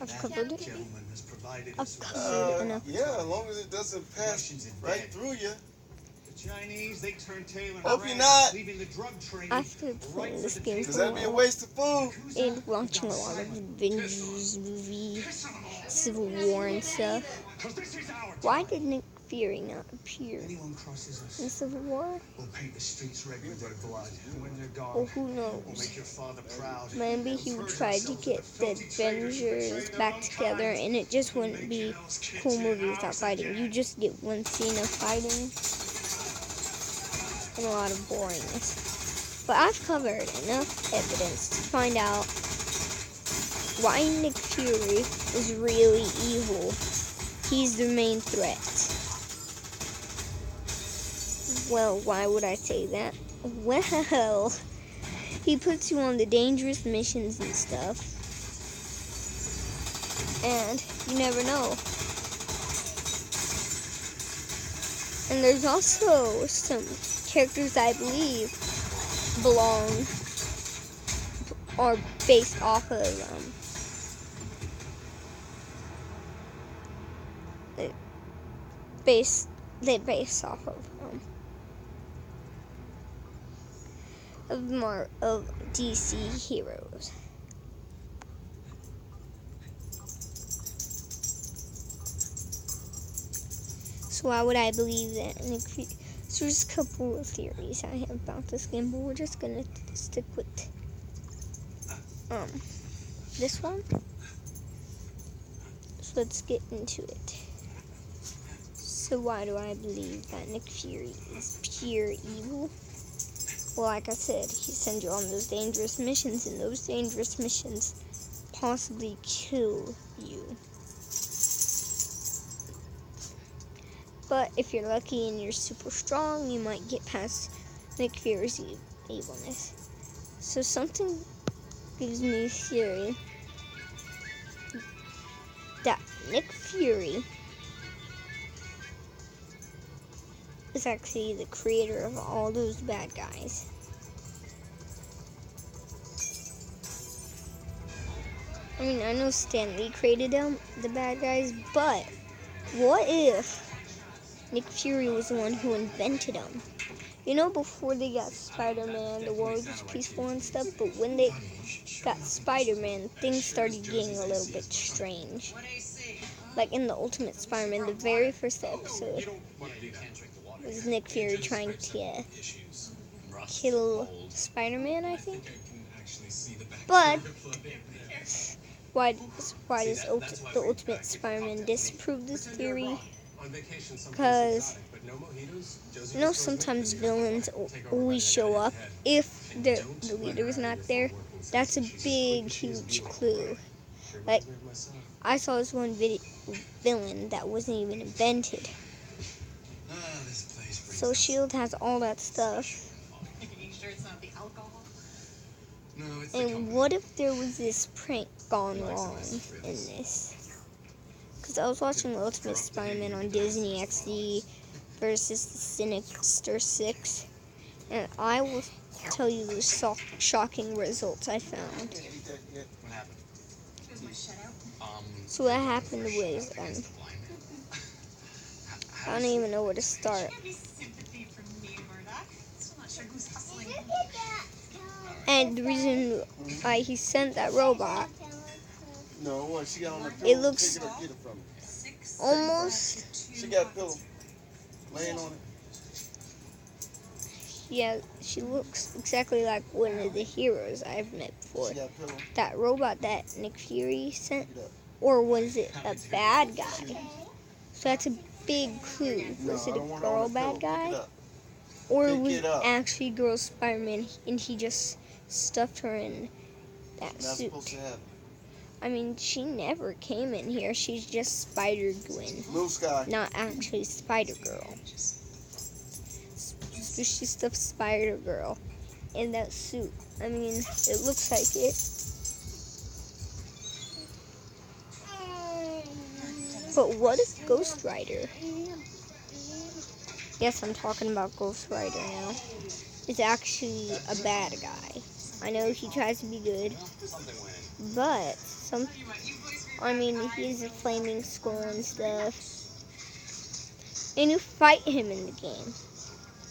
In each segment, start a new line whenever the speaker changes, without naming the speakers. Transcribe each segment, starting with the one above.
I've covered it. I've covered it enough.
Yeah, as long as it doesn't pass right through you.
Chinese, they turned Taylor
Hope you're not.
leaving the drug trade.
After playing this game
Because
for a
that'd be a
while
waste of food.
and watching a lot of Avengers movie, Civil War and stuff, why did Nick Fury not appear
Anyone crosses us,
in Civil War?
we'll paint the streets red with their blood. And when they're
Well,
gone,
who
we'll
knows?
make your father proud.
Maybe he would try to get the Avengers back together and it just wouldn't be a cool movie without fighting. You just get one scene of fighting and a lot of boringness. But I've covered enough evidence to find out why Nick Fury is really evil. He's the main threat. Well, why would I say that? Well, he puts you on the dangerous missions and stuff. And you never know. And there's also some characters I believe belong or based off of based off of DC heroes. So why would I believe that Nick Fury? So there's a couple of theories I have about this game, but we're just gonna stick with this one. So let's get into it. So why do I believe that Nick Fury is pure evil? Well, like I said, he sends you on those dangerous missions, and those dangerous missions possibly kill you. But if you're lucky and you're super strong, you might get past Nick Fury's evilness. So something gives me a theory that Nick Fury is actually the creator of all those bad guys. I mean, I know Stan Lee created the bad guys, but what if Nick Fury was the one who invented them? You know, before they got Spider-Man, the world was peaceful and stuff, but when they got Spider-Man, things started getting a little bit strange. Like in the Ultimate Spider-Man, the very first episode was Nick Fury trying to kill Spider-Man, I think. But why does the Ultimate Spider-Man disprove this theory? Because you know, sometimes villains always show up if the leader is not there. That's a big, huge clue. Like, I saw this one villain that wasn't even invented. So S.H.I.E.L.D. has all that stuff. And what if there was this prank gone wrong in this? Because I was watching the Ultimate Spider-Man on Disney XD versus the Sinister Six, and I will tell you the shocking results I found. So what happened was, I don't even know where to start. And the reason why he sent that robot, it looks almost...
She got a pillow laying on it.
Yeah, she looks exactly like one of the heroes I've met before. That robot that Nick Fury sent, or was it a bad guy? So that's a big clue. Was it a girl bad guy? Or was it actually girl Spider-Man and he just stuffed her in that suit? I mean, she never came in here. She's just Spider-Gwen, not actually Spider-Girl. So she stuffed Spider-Girl in that suit. I mean, it looks like it. But what if Ghost Rider? Yes, I'm talking about Ghost Rider now. Is actually a bad guy. I know he tries to be good, but he's a flaming skull and stuff. And you fight him in the game.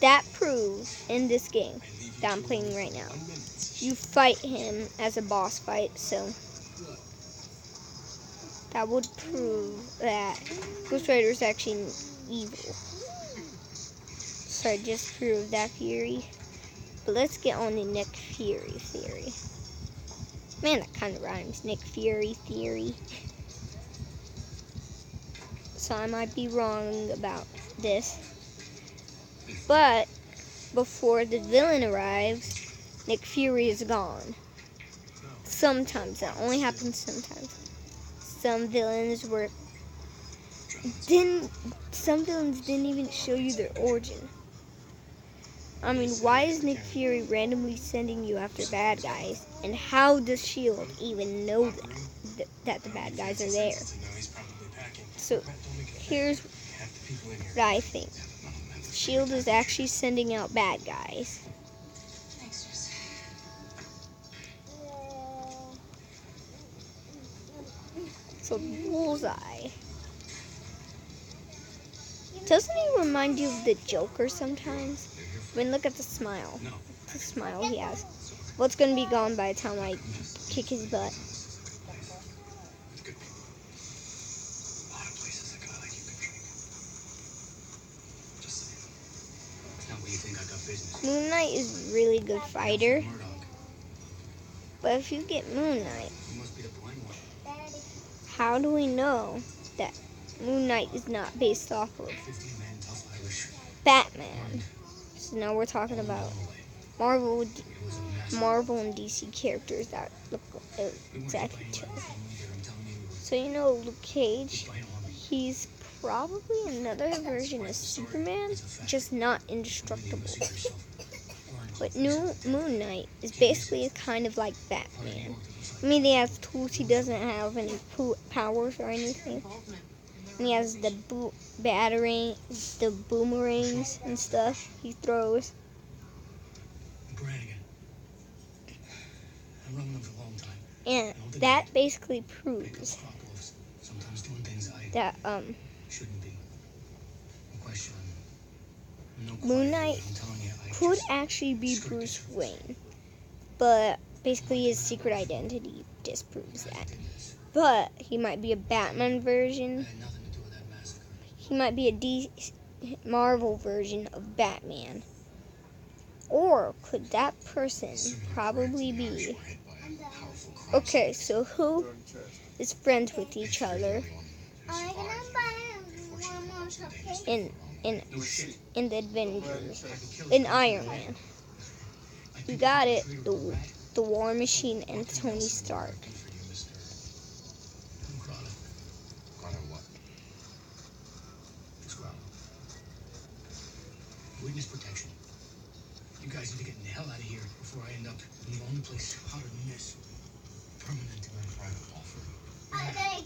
That proves, in this game that I'm playing right now, you fight him as a boss fight, so that would prove that Ghost Rider is actually evil. So I just proved that theory. But let's get on the Nick Fury theory. Man, that kind of rhymes. Nick Fury theory. So I might be wrong about this. But before the villain arrives, Nick Fury is gone. Sometimes. That only happens sometimes. Some villains didn't even show you their origin. Why is Nick Fury randomly sending you after bad guys? And how does S.H.I.E.L.D. even know that the bad guys are there? So, here's what I think. S.H.I.E.L.D. is actually sending out bad guys. So, Bullseye. Doesn't he remind you of the Joker sometimes? Look at the smile. The smile he has. What's going to be gone by the time I kick his butt? Moon Knight is a really good fighter. But if you get Moon Knight, how do we know that Moon Knight is not based off of Batman? So now we're talking about Marvel and DC characters that look exactly each other. So Luke Cage, he's probably another version of Superman, just not indestructible. But Moon Knight is basically kind of like Batman. He has tools, he doesn't have any powers or anything. And he has the boomerangs and stuff he throws. And that basically proves that Moon Knight could actually be Bruce Wayne, but basically his secret identity disproves that. But he might be a Batman version. He might be a Marvel version of Batman. Or could that person probably be... Okay, so who is friends with each other in the Avengers? In Iron Man. You got it, the War Machine and Tony Stark.
Witness protection. You guys need to get the hell out of here before I end up in the only place hotter than this. Permanent private offer.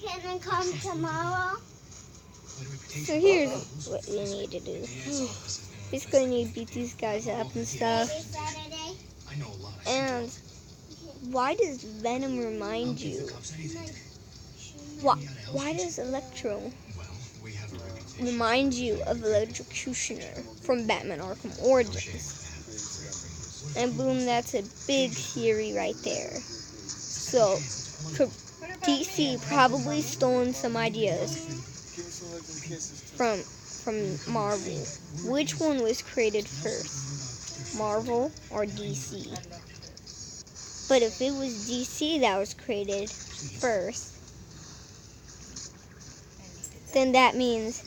Can I come tomorrow?
So here's what you need to do. Basically, you need to beat these guys up and stuff. And why does Venom remind you? Why does Electro remind you of Electrocutioner from Batman Arkham Origins? And boom, that's a big theory right there. So, DC probably stolen some ideas from Marvel. Which one was created first? Marvel or DC? But if it was DC that was created first, then that means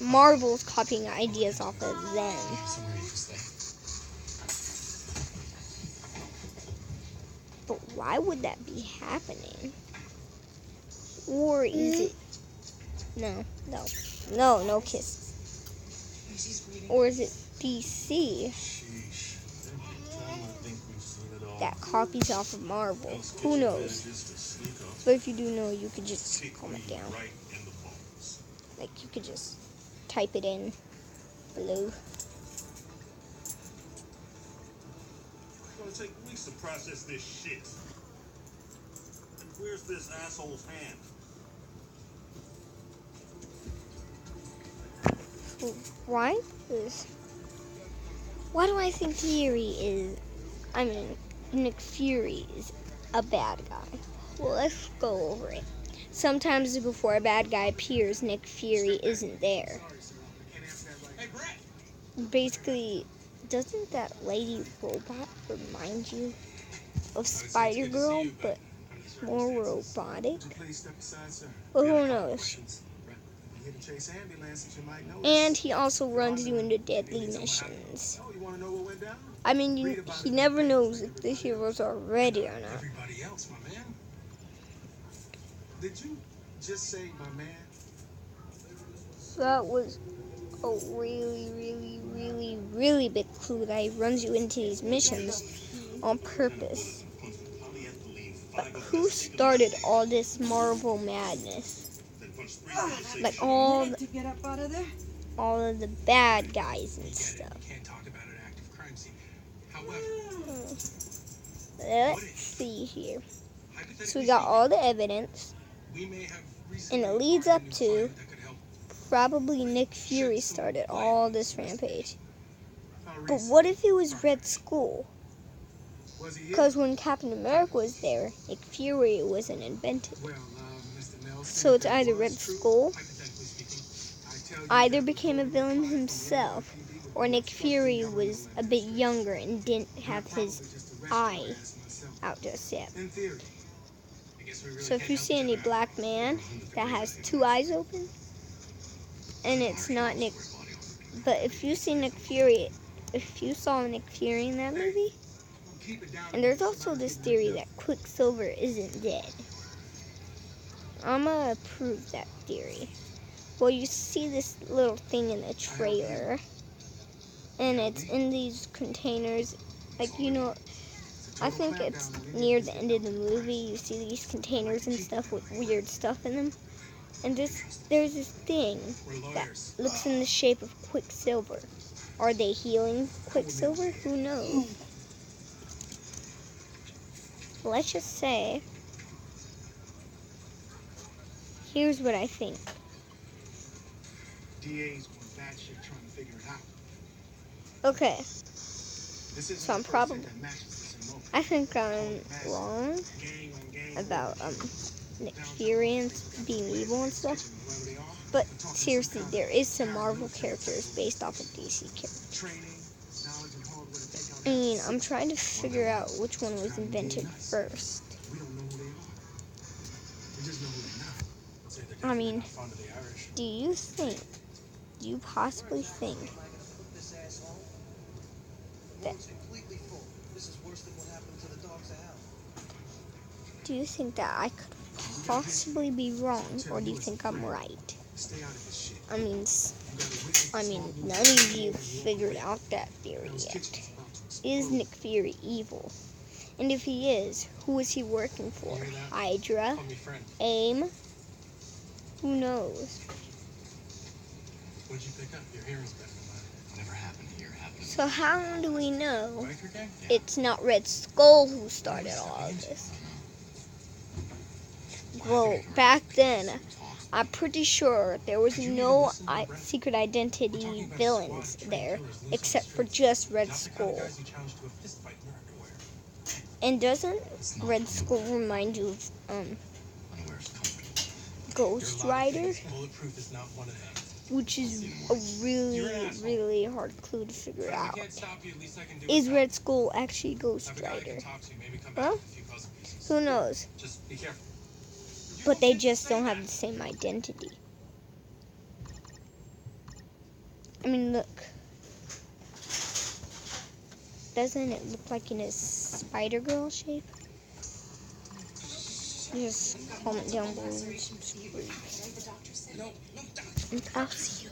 Marvel's copying ideas off of them. But why would that be happening? Or is it... No kisses. Or is it DC that copies off of Marvel? Who knows? But if you do know, you could just comment down. Like, you could just type it in below.
It's gonna take weeks to process this shit. Where's this asshole's hand?
Why do I think Nick Fury is a bad guy? Well, let's go over it. Sometimes before a bad guy appears, Nick Fury isn't there. Basically, doesn't that lady robot remind you of Spider-Girl, but more robotic? Well, who knows? And he also runs you into deadly missions. I mean, he never knows if the heroes are ready or not.
Everybody else, my man. Did you just say my man?
So that was a really big clue that he runs you into these missions on purpose. But who started all this Marvel madness? Like all of the bad guys and stuff.
Can't talk about an active crime scene. However,
Let's see here. So we got all the evidence,
we may have
and it leads up to probably Nick Fury started all this rampage. But what if it was Red Skull? Because when Captain America was there, Nick Fury wasn't invented. So it's either Red Skull, either became a villain himself, or Nick Fury was a bit younger and didn't have his eye out just yet. So if you see any black man that has two eyes open, and it's not Nick, but if you see Nick Fury, if you saw Nick Fury in that movie, and there's also this theory that Quicksilver isn't dead. I'm gonna prove that theory. Well, you see this little thing in the trailer, and it's in these containers, like, you know, I think it's near the end of the movie, you see these containers and stuff with weird stuff in them. And there's this thing that looks in the shape of Quicksilver. Are they healing Quicksilver? Who knows? Let's just say, here's what I think.
DA's going batshit trying to figure it out.
Okay, so I think I'm wrong about Nick Fury and being evil and stuff. But seriously, there is some Marvel characters based off of DC characters. I mean, I'm trying to figure out which one was invented first. I mean, do you possibly think that, do you think that I could possibly be wrong, or do you think I'm right? I mean, none of you figured out that theory yet. Is Nick Fury evil? And if he is, who is he working for? Hydra? AIM? Who knows?
What'd you pick up? Your hearing's better than mine. Whatever happened here happened.
So how do we know it's not Red Skull who started all of this? Well, back then, I'm pretty sure there was no secret identity villains there, except for just Red Skull. And doesn't Red Skull remind you of Ghost Rider? Which is a really hard clue to figure out. Is Red Skull actually Ghost Rider? Well, who knows? But they just don't have the same identity. I mean, look. Doesn't it look like in his Spider-Girl shape? Just comment down below and subscribe. And I'll see you